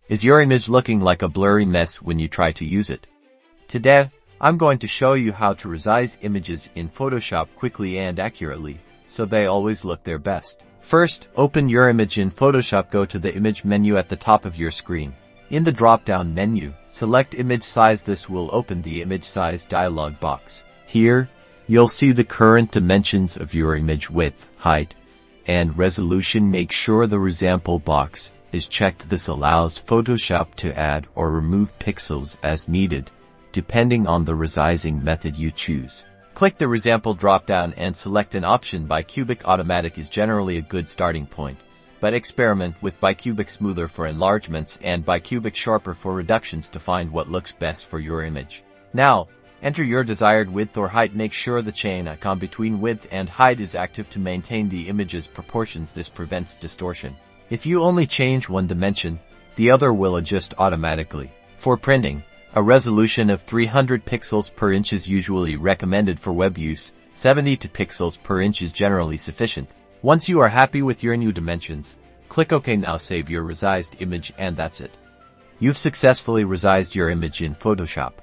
Is your image looking like a blurry mess when you try to use it? Today, I'm going to show you how to resize images in Photoshop quickly and accurately, so they always look their best. First, open your image in Photoshop. Go to the Image menu at the top of your screen. In the drop-down menu, select Image Size. This will open the Image Size dialog box. Here, you'll see the current dimensions of your image: width, height, and resolution. Make sure the Resample box is checked. This allows Photoshop to add or remove pixels as needed, depending on the resizing method you choose. Click the Resample drop-down and select an option. Bicubic Automatic is generally a good starting point, but experiment with Bicubic Smoother for enlargements and Bicubic Sharper for reductions to find what looks best for your image. Now, enter your desired width or height. Make sure the chain icon between width and height is active to maintain the image's proportions. This prevents distortion. If you only change one dimension, the other will adjust automatically. For printing, a resolution of 300 pixels per inch is usually recommended. For web use, 72 pixels per inch is generally sufficient. Once you are happy with your new dimensions, click OK. Now save your resized image, and that's it. You've successfully resized your image in Photoshop.